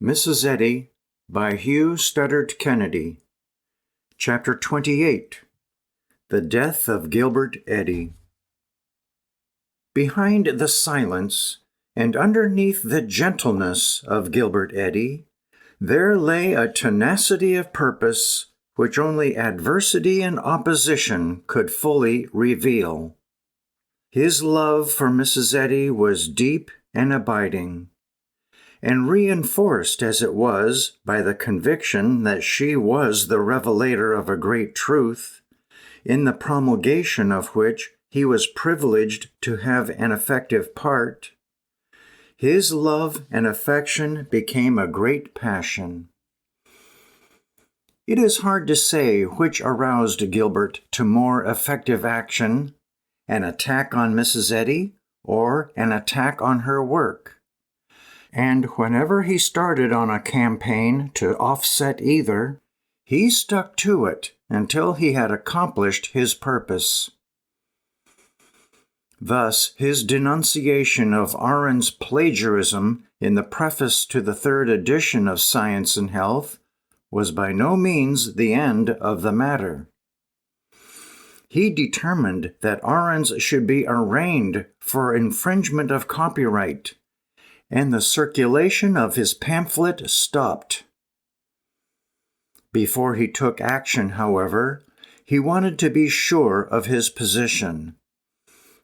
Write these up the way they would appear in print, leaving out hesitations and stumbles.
Mrs. Eddy by Hugh Studdert Kennedy. Chapter 28. The Death of Gilbert Eddy. Behind the silence and underneath the gentleness of Gilbert Eddy, there lay a tenacity of purpose which only adversity and opposition could fully reveal. His love for Mrs. Eddy was deep and abiding, and reinforced as it was by the conviction that she was the revelator of a great truth, in the promulgation of which he was privileged to have an effective part. His love and affection became a great passion. It is hard to say which aroused Gilbert to more effective action, an attack on Mrs. Eddy or an attack on her work. And whenever he started on a campaign to offset either, he stuck to it until he had accomplished his purpose. Thus, his denunciation of Aaron's plagiarism in the preface to the third edition of Science and Health was by no means the end of the matter. He determined that Aaron's should be arraigned for infringement of copyright, and the circulation of his pamphlet stopped. Before he took action, however, he wanted to be sure of his position.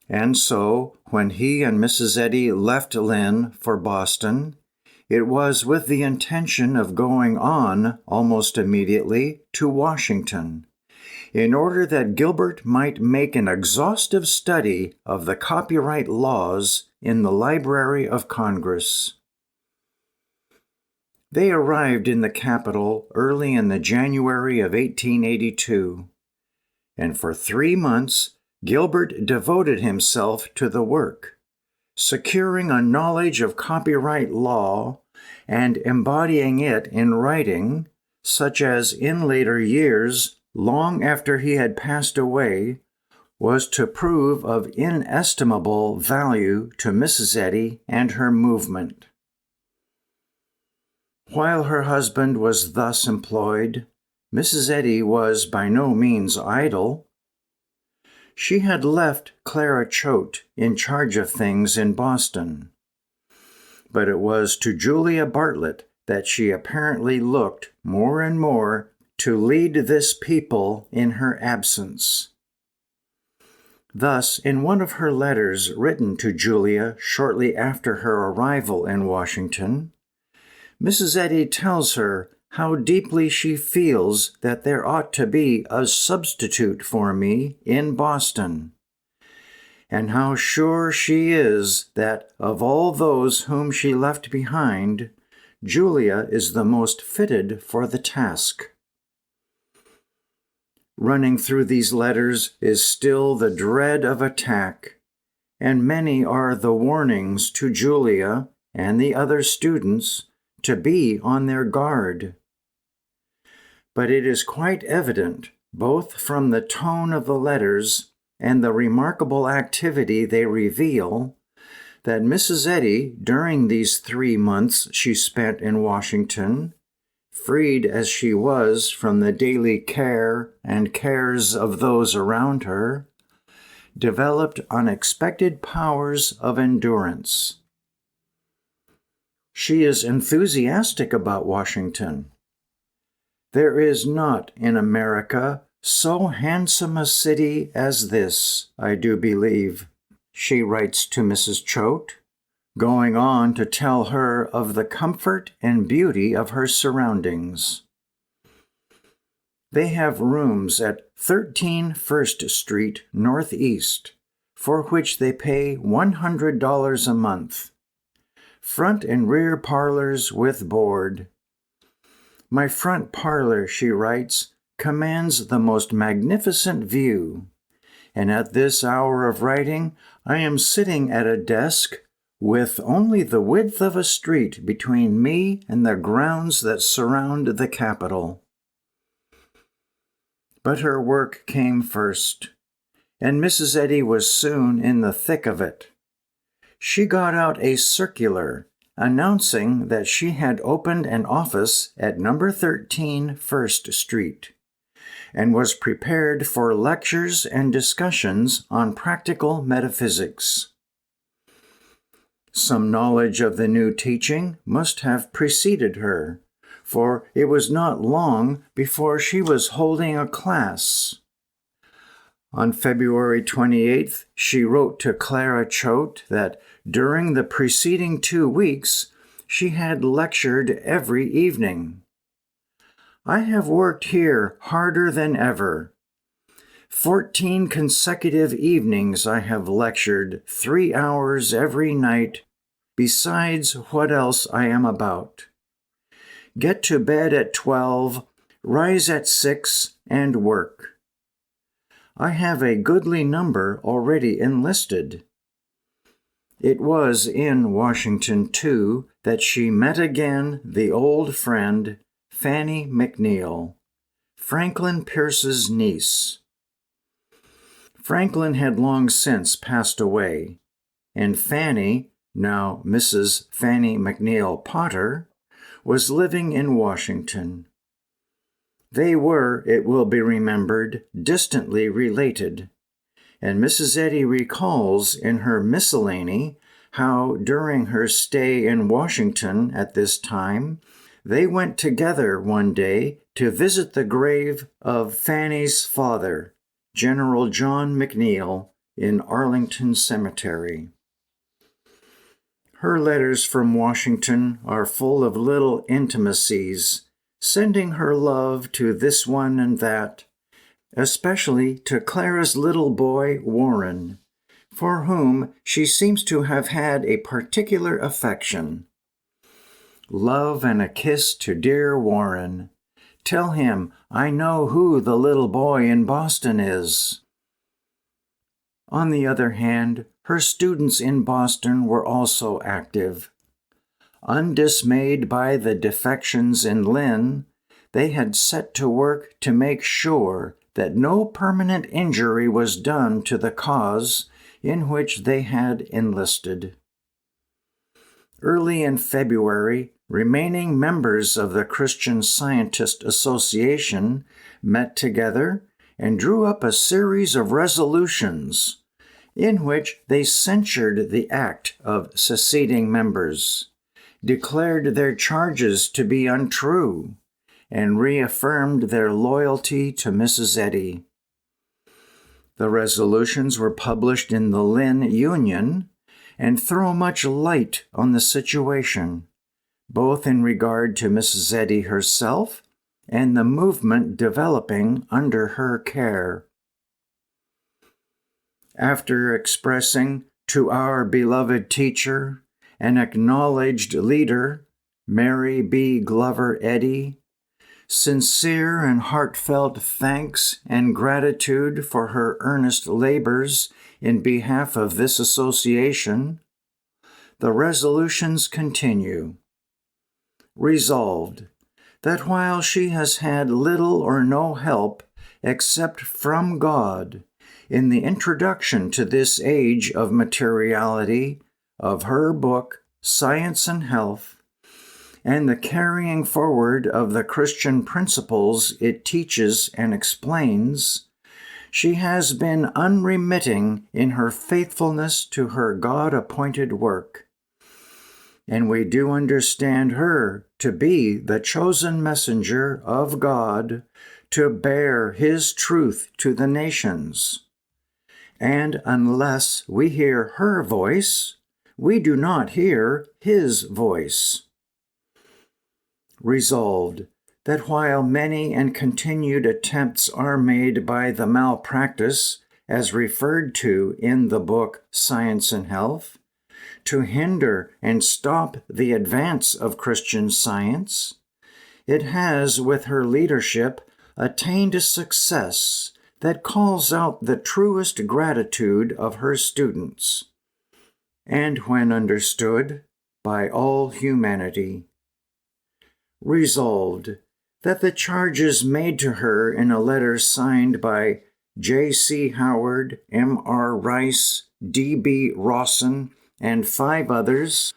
And so, when he and Mrs. Eddy left Lynn for Boston, it was with the intention of going on almost immediately to Washington, in order that Gilbert might make an exhaustive study of the copyright laws in the Library of Congress. They arrived in the capital early in the January of 1882, and for 3 months Gilbert devoted himself to the work, securing a knowledge of copyright law and embodying it in writing, such as in later years, long after he had passed away, was to prove of inestimable value to Mrs. Eddy and her movement. While her husband was thus employed, Mrs. Eddy was by no means idle. She had left Clara Choate in charge of things in Boston, but it was to Julia Bartlett that she apparently looked more and more to lead this people in her absence. Thus, in one of her letters written to Julia shortly after her arrival in Washington, Mrs. Eddy tells her how deeply she feels that there ought to be a substitute for me in Boston, and how sure she is that of all those whom she left behind, Julia is the most fitted for the task. Running through these letters is still the dread of attack, and many are the warnings to Julia and the other students to be on their guard. But it is quite evident, both from the tone of the letters and the remarkable activity they reveal, that Mrs. Eddy, during these 3 months she spent in Washington, freed as she was from the daily care and cares of those around her, developed unexpected powers of endurance. She is enthusiastic about Washington. There is not in America so handsome a city as this, I do believe, she writes to Mrs. Choate, going on to tell her of the comfort and beauty of her surroundings. They have rooms at 13 First Street Northeast, for which they pay $100 a month. Front and rear parlors with board. My front parlor, she writes, commands the most magnificent view, and at this hour of writing I am sitting at a desk with only the width of a street between me and the grounds that surround the Capitol. But her work came first, and Mrs. Eddy was soon in the thick of it. She got out a circular announcing that she had opened an office at number 13 First Street and was prepared for lectures and discussions on practical metaphysics. Some knowledge of the new teaching must have preceded her, for it was not long before she was holding a class. On February 28th, she wrote to Clara Choate that during the preceding 2 weeks, she had lectured every evening. I have worked here harder than ever. 14 consecutive evenings I have lectured 3 hours every night, besides what else I am about. Get to bed at 12, rise at 6, and work. I have a goodly number already enlisted. It was in Washington, too, that she met again the old friend, Fanny McNeill, Franklin Pierce's niece. Franklin had long since passed away, and Fanny, now Mrs. Fanny McNeill Potter, was living in Washington. They were, it will be remembered, distantly related, and Mrs. Eddy recalls in her miscellany how, during her stay in Washington at this time, they went together one day to visit the grave of Fanny's father, General John McNeill, in Arlington Cemetery. Her letters from Washington are full of little intimacies, sending her love to this one and that, especially to Clara's little boy, Warren, for whom she seems to have had a particular affection. Love and a kiss to dear Warren. Tell him I know who the little boy in Boston is. On the other hand, her students in Boston were also active. Undismayed by the defections in Lynn, they had set to work to make sure that no permanent injury was done to the cause in which they had enlisted. Early in February, remaining members of the Christian Scientist Association met together and drew up a series of resolutions in which they censured the act of seceding members, declared their charges to be untrue, and reaffirmed their loyalty to Mrs. Eddy. The resolutions were published in the Lynn Union and throw much light on the situation, both in regard to Mrs. Eddy herself and the movement developing under her care. After expressing to our beloved teacher, an acknowledged leader, Mary B. Glover Eddy, sincere and heartfelt thanks and gratitude for her earnest labors in behalf of this association, the resolutions continue. Resolved, that while she has had little or no help except from God in the introduction to this age of materiality of her book, Science and Health, and the carrying forward of the Christian principles it teaches and explains, she has been unremitting in her faithfulness to her God-appointed work. And we do understand her to be the chosen messenger of God to bear His truth to the nations. And unless we hear her voice, we do not hear His voice. Resolved, that while many and continued attempts are made by the malpractice, as referred to in the book Science and Health, to hinder and stop the advance of Christian Science, it has, with her leadership, attained a success that calls out the truest gratitude of her students, and when understood, by all humanity. Resolved, that the charges made to her in a letter signed by J.C. Howard, M.R. Rice, D.B. Rawson, and 5 others,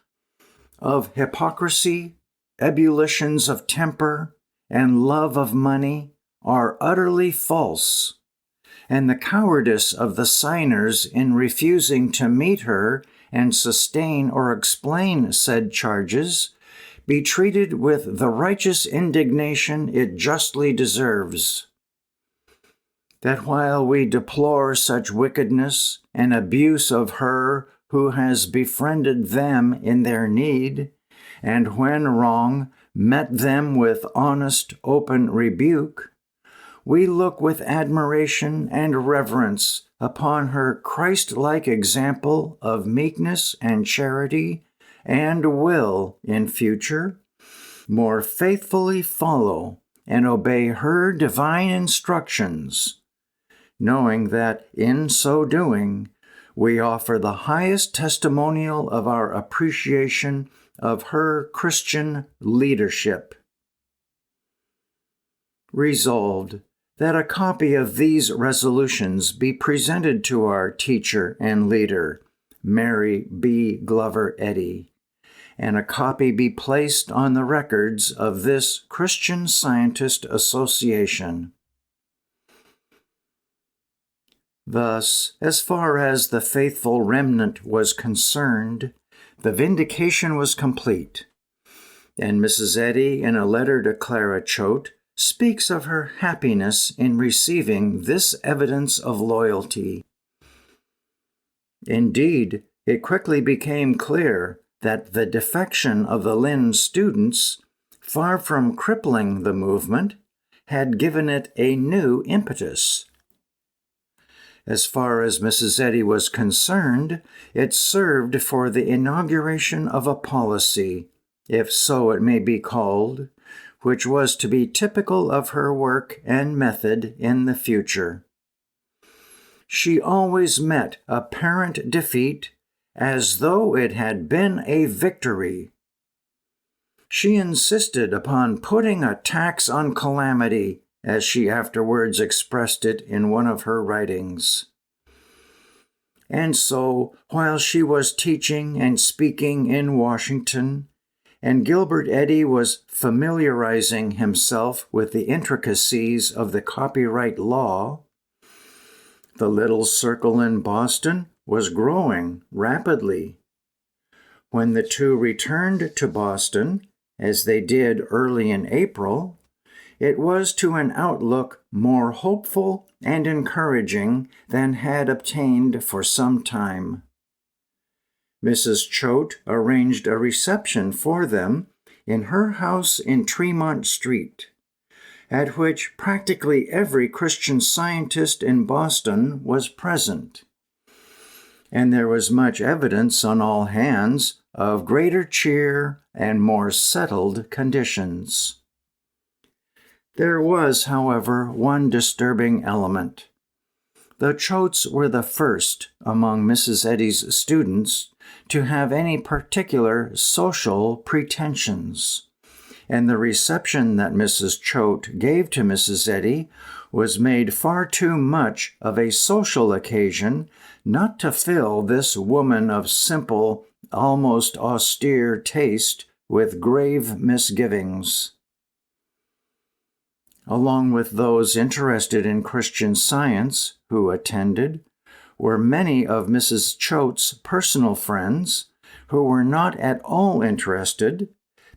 of hypocrisy, ebullitions of temper, and love of money are utterly false, and the cowardice of the signers in refusing to meet her and sustain or explain said charges be treated with the righteous indignation it justly deserves. That while we deplore such wickedness and abuse of her who has befriended them in their need, and when wrong, met them with honest, open rebuke, we look with admiration and reverence upon her Christ-like example of meekness and charity, and will, in future, more faithfully follow and obey her divine instructions, knowing that in so doing, we offer the highest testimonial of our appreciation of her Christian leadership. Resolved that a copy of these resolutions be presented to our teacher and leader, Mary B. Glover Eddy, and a copy be placed on the records of this Christian Scientist Association. Thus, as far as the faithful remnant was concerned, the vindication was complete, and Mrs. Eddy, in a letter to Clara Choate, speaks of her happiness in receiving this evidence of loyalty. Indeed, it quickly became clear that the defection of the Lynn students, far from crippling the movement, had given it a new impetus. As far as Mrs. Eddy was concerned, it served for the inauguration of a policy, if so it may be called, which was to be typical of her work and method in the future. She always met apparent defeat as though it had been a victory. She insisted upon putting a tax on calamity, as she afterwards expressed it in one of her writings. And so, while she was teaching and speaking in Washington, and Gilbert Eddy was familiarizing himself with the intricacies of the copyright law, the little circle in Boston was growing rapidly. When the two returned to Boston, as they did early in April, it was to an outlook more hopeful and encouraging than had obtained for some time. Mrs. Choate arranged a reception for them in her house in Tremont Street, at which practically every Christian Scientist in Boston was present, and there was much evidence on all hands of greater cheer and more settled conditions. There was, however, one disturbing element. The Choates were the first among Mrs. Eddy's students to have any particular social pretensions, and the reception that Mrs. Choate gave to Mrs. Eddy was made far too much of a social occasion not to fill this woman of simple, almost austere taste with grave misgivings. Along with those interested in Christian Science who attended were many of Mrs. Choate's personal friends who were not at all interested,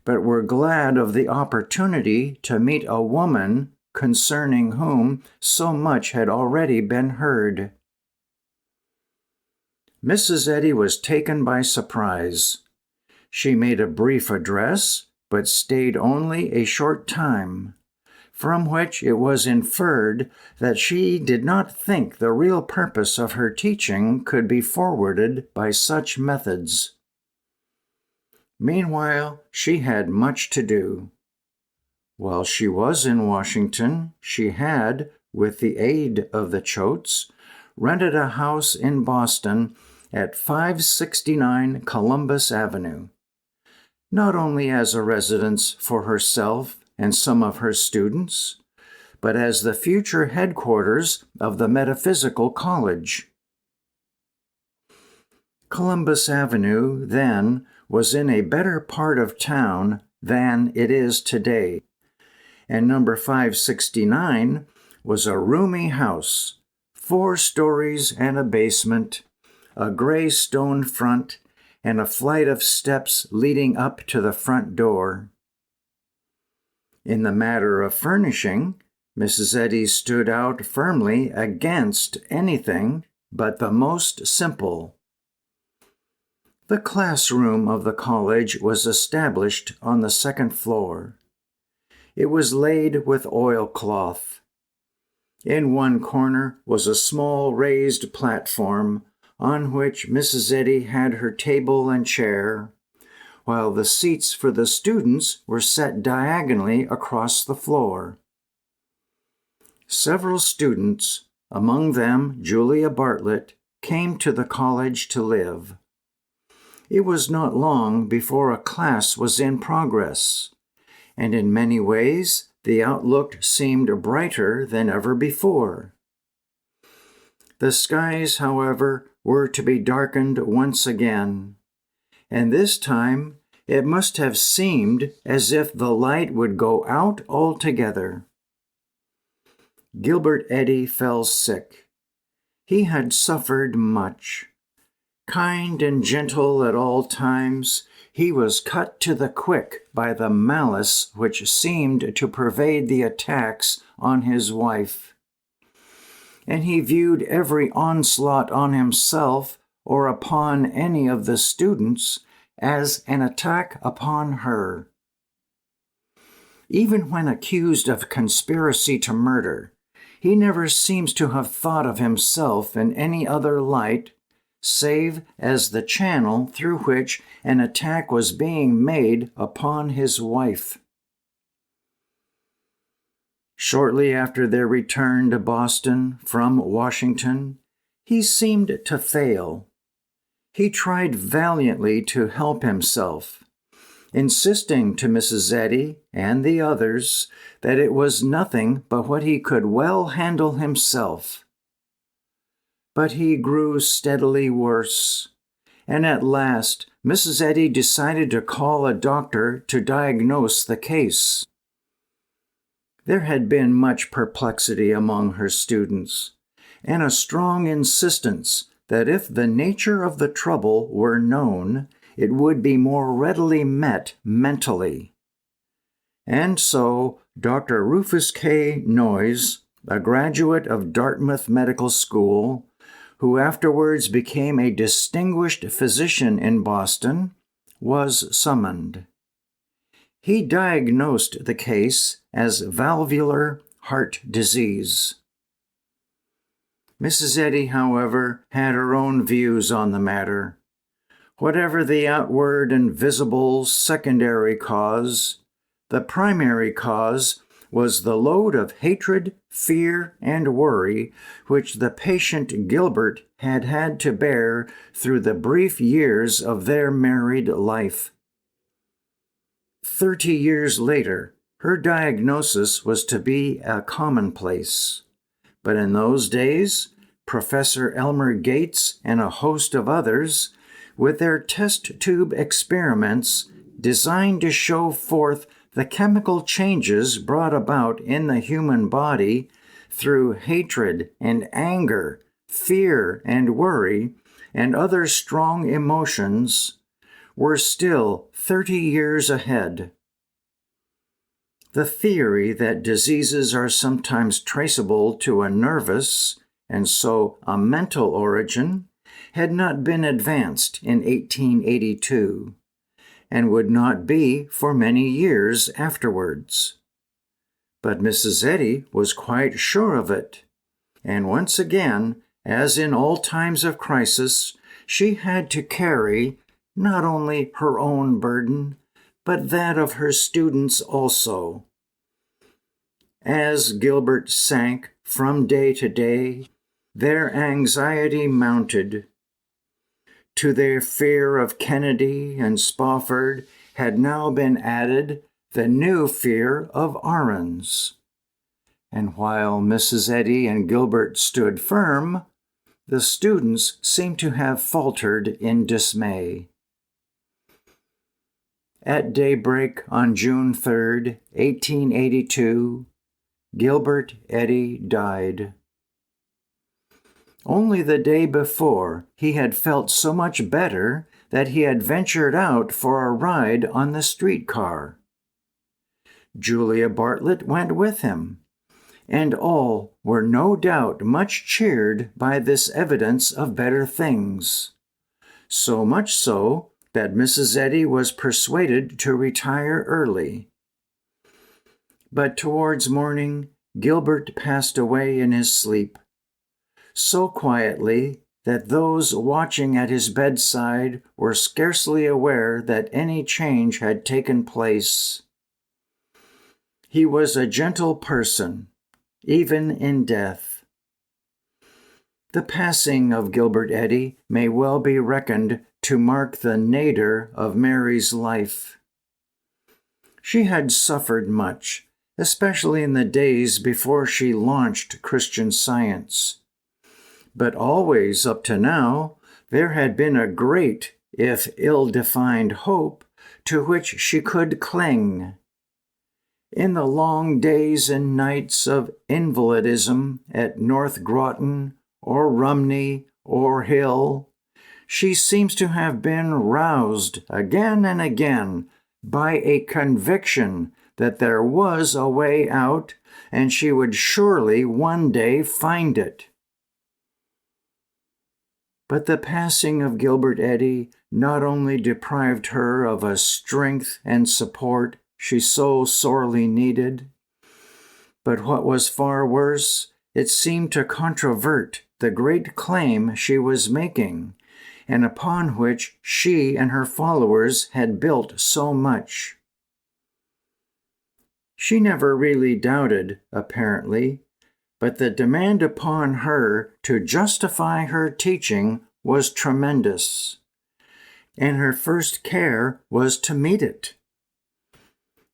but were glad of the opportunity to meet a woman concerning whom so much had already been heard. Mrs. Eddy was taken by surprise. She made a brief address, but stayed only a short time, from which it was inferred that she did not think the real purpose of her teaching could be forwarded by such methods. Meanwhile, she had much to do. While she was in Washington, she had, with the aid of the Choates, rented a house in Boston at 569 Columbus Avenue, not only as a residence for herself and some of her students, but as the future headquarters of the Metaphysical College. Columbus Avenue, then, was in a better part of town than it is today, and number 569 was a roomy house, 4 stories and a basement, a gray stone front, and a flight of steps leading up to the front door. In the matter of furnishing, Mrs. Eddy stood out firmly against anything but the most simple. The classroom of the college was established on the 2nd floor. It was laid with oilcloth. In one corner was a small raised platform on which Mrs. Eddy had her table and chair, while the seats for the students were set diagonally across the floor. Several students, among them Julia Bartlett, came to the college to live. It was not long before a class was in progress, and in many ways the outlook seemed brighter than ever before. The skies, however, were to be darkened once again, and this time it must have seemed as if the light would go out altogether. Gilbert Eddy fell sick. He had suffered much. Kind and gentle at all times, he was cut to the quick by the malice which seemed to pervade the attacks on his wife. And he viewed every onslaught on himself or upon any of the students as an attack upon her. Even when accused of conspiracy to murder, he never seems to have thought of himself in any other light save as the channel through which an attack was being made upon his wife. Shortly after their return to Boston from Washington, he seemed to fail. He tried valiantly to help himself, insisting to Mrs. Eddy and the others that it was nothing but what he could well handle himself. But he grew steadily worse, and at last Mrs. Eddy decided to call a doctor to diagnose the case. There had been much perplexity among her students, and a strong insistence that if the nature of the trouble were known, it would be more readily met mentally. And so Dr. Rufus K. Noyes, a graduate of Dartmouth Medical School, who afterwards became a distinguished physician in Boston, was summoned. He diagnosed the case as valvular heart disease. Mrs. Eddy, however, had her own views on the matter. Whatever the outward and visible secondary cause, the primary cause was the load of hatred, fear, and worry which the patient Gilbert had had to bear through the brief years of their married life. 30 years later, her diagnosis was to be a commonplace. But in those days, Professor Elmer Gates and a host of others, with their test tube experiments designed to show forth the chemical changes brought about in the human body through hatred and anger, fear and worry, and other strong emotions, were still 30 years ahead. The theory that diseases are sometimes traceable to a nervous, and so a mental origin, had not been advanced in 1882, and would not be for many years afterwards. But Mrs. Eddy was quite sure of it, and once again, as in all times of crisis, she had to carry not only her own burden, but that of her students also. As Gilbert sank from day to day, their anxiety mounted. To their fear of Kennedy and Spofford had now been added the new fear of Ahrens. And while Mrs. Eddy and Gilbert stood firm, the students seemed to have faltered in dismay. At daybreak on June 3, 1882, Gilbert Eddy died. Only the day before, he had felt so much better that he had ventured out for a ride on the streetcar. Julia Bartlett went with him, and all were no doubt much cheered by this evidence of better things. So much so that Mrs. Eddy was persuaded to retire early. But towards morning, Gilbert passed away in his sleep, so quietly that those watching at his bedside were scarcely aware that any change had taken place. He was a gentle person, even in death. The passing of Gilbert Eddy may well be reckoned to mark the nadir of Mary's life. She had suffered much, especially in the days before she launched Christian Science. But always up to now, there had been a great, if ill-defined hope, to which she could cling. In the long days and nights of invalidism at North Groton or Rumney or Hill, she seems to have been roused again and again by a conviction that there was a way out, and she would surely one day find it. But the passing of Gilbert Eddy not only deprived her of a strength and support she so sorely needed, but what was far worse, it seemed to controvert the great claim she was making, and upon which she and her followers had built so much. She never really doubted, apparently, but the demand upon her to justify her teaching was tremendous, and her first care was to meet it.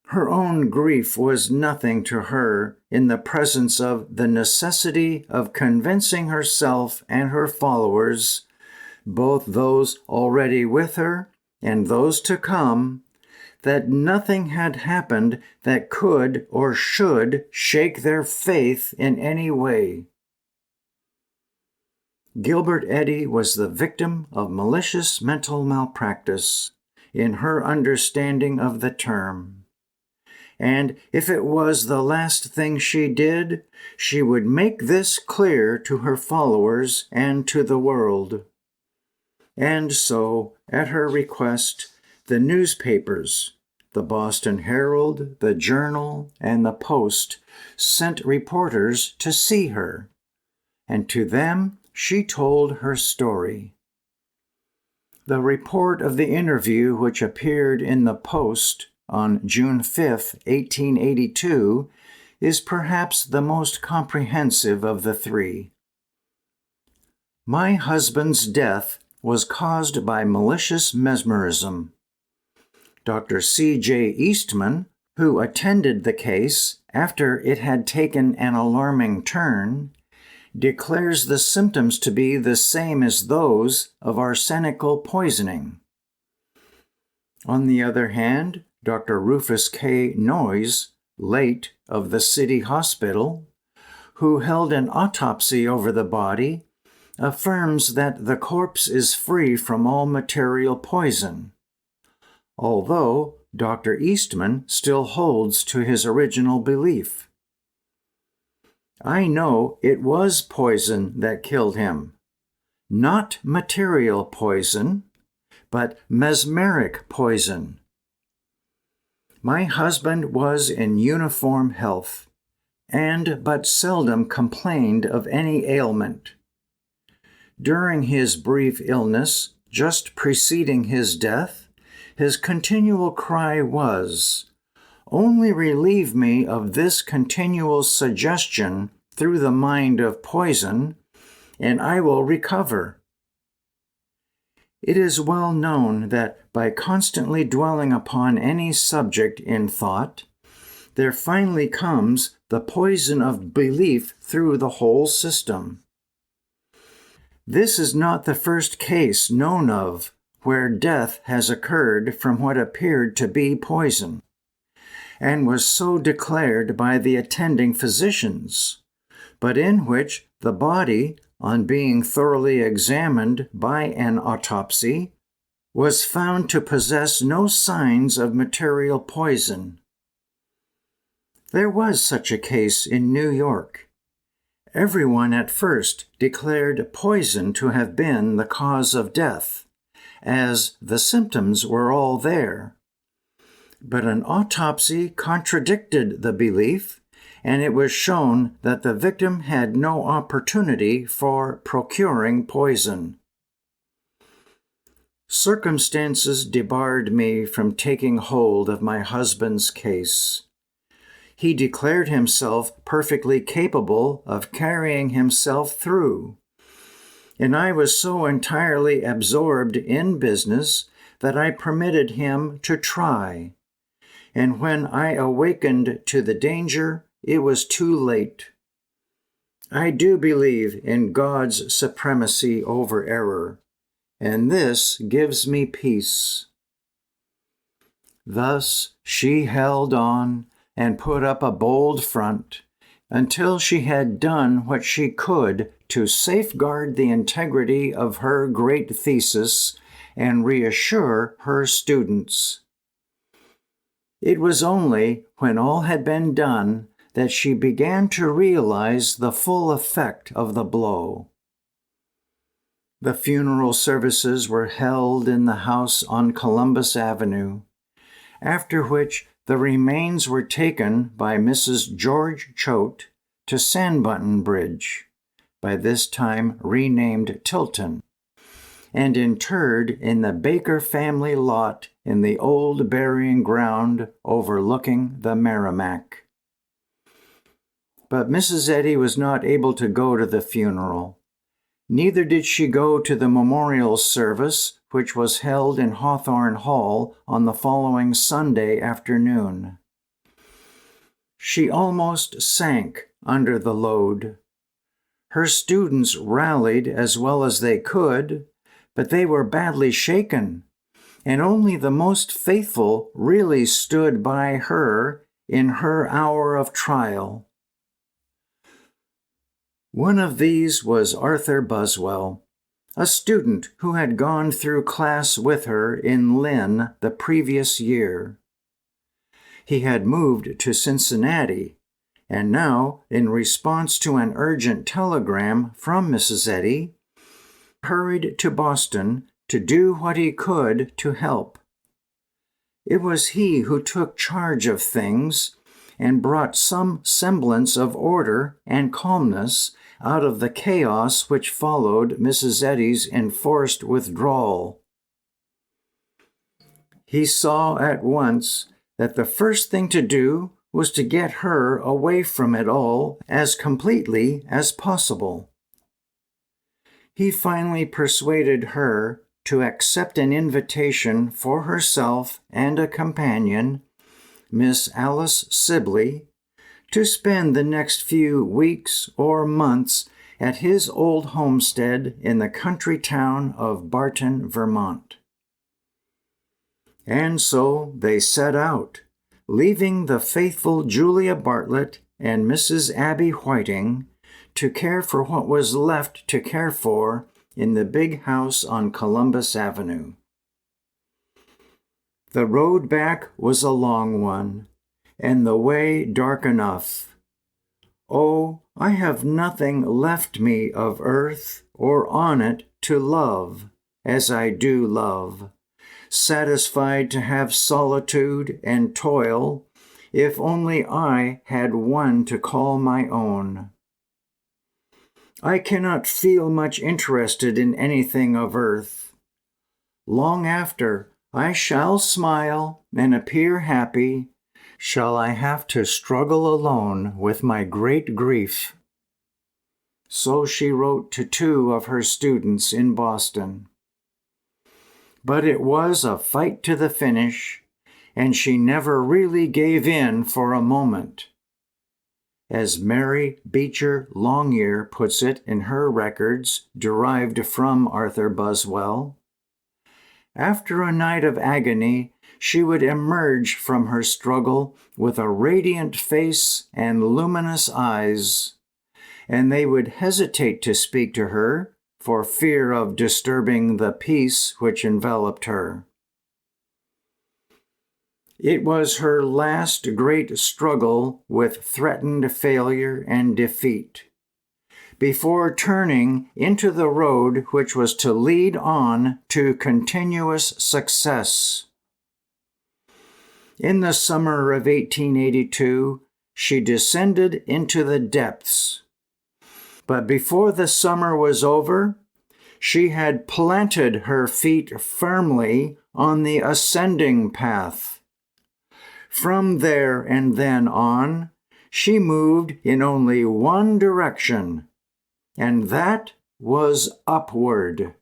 Her own grief was nothing to her in the presence of the necessity of convincing herself and her followers, both those already with her and those to come, that nothing had happened that could or should shake their faith in any way. Gilbert Eddy was the victim of malicious mental malpractice, in her understanding of the term. And if it was the last thing she did, she would make this clear to her followers and to the world. And so, at her request, the newspapers, the Boston Herald, the Journal, and the Post, sent reporters to see her, and to them she told her story. The report of the interview, which appeared in the Post on June 5, 1882, is perhaps the most comprehensive of the three. My husband's death was caused by malicious mesmerism. Dr. C.J. Eastman, who attended the case after it had taken an alarming turn, declares the symptoms to be the same as those of arsenical poisoning. On the other hand, Dr. Rufus K. Noyes, late of the City Hospital, who held an autopsy over the body, affirms that the corpse is free from all material poison, although Dr. Eastman still holds to his original belief. I know it was poison that killed him, not material poison, but mesmeric poison. My husband was in uniform health, and but seldom complained of any ailment. During his brief illness, just preceding his death, his continual cry was, "Only relieve me of this continual suggestion through the mind of poison, and I will recover." It is well known that by constantly dwelling upon any subject in thought, there finally comes the poison of belief through the whole system. This is not the first case known of where death has occurred from what appeared to be poison, and was so declared by the attending physicians, but in which the body, on being thoroughly examined by an autopsy, was found to possess no signs of material poison. There was such a case in New York. Everyone at first declared poison to have been the cause of death, as the symptoms were all there. But an autopsy contradicted the belief, and it was shown that the victim had no opportunity for procuring poison. Circumstances debarred me from taking hold of my husband's case. He declared himself perfectly capable of carrying himself through, and I was so entirely absorbed in business that I permitted him to try. And when I awakened to the danger, it was too late. I do believe in God's supremacy over error, and this gives me peace. Thus she held on and put up a bold front until she had done what she could to safeguard the integrity of her great thesis and reassure her students. It was only when all had been done that she began to realize the full effect of the blow. The funeral services were held in the house on Columbus Avenue, after which the remains were taken by Mrs. George Choate to Sandbutton Bridge, by this time renamed Tilton, and interred in the Baker family lot in the old burying ground overlooking the Merrimack. But Mrs. Eddy was not able to go to the funeral. Neither did she go to the memorial service, which was held in Hawthorne Hall on the following Sunday afternoon. She almost sank under the load. Her students rallied as well as they could, but they were badly shaken, and only the most faithful really stood by her in her hour of trial. One of these was Arthur Buswell, a student who had gone through class with her in Lynn the previous year. He had moved to Cincinnati, and now, in response to an urgent telegram from Mrs. Eddy, hurried to Boston to do what he could to help. It was he who took charge of things and brought some semblance of order and calmness out of the chaos which followed Mrs. Eddy's enforced withdrawal. He saw at once that the first thing to do was to get her away from it all as completely as possible. He finally persuaded her to accept an invitation for herself and a companion, Miss Alice Sibley, to spend the next few weeks or months at his old homestead in the country town of Barton, Vermont. And so they set out, leaving the faithful Julia Bartlett and Mrs. Abby Whiting to care for what was left to care for in the big house on Columbus Avenue. The road back was a long one, and the way dark enough. Oh, I have nothing left me of earth or on it to love, as I do love, satisfied to have solitude and toil, if only I had one to call my own. I cannot feel much interested in anything of earth. Long after I shall smile and appear happy, shall I have to struggle alone with my great grief. So she wrote to 2 of her students in Boston. But it was a fight to the finish, and she never really gave in for a moment. As Mary Beecher Longyear puts it in her records derived from Arthur Buswell, After a night of agony, she would emerge from her struggle with a radiant face and luminous eyes, and they would hesitate to speak to her for fear of disturbing the peace which enveloped her. It was her last great struggle with threatened failure and defeat, before turning into the road which was to lead on to continuous success. In the summer of 1882, she descended into the depths. But before the summer was over, she had planted her feet firmly on the ascending path. From there and then on, she moved in only one direction, and that was upward.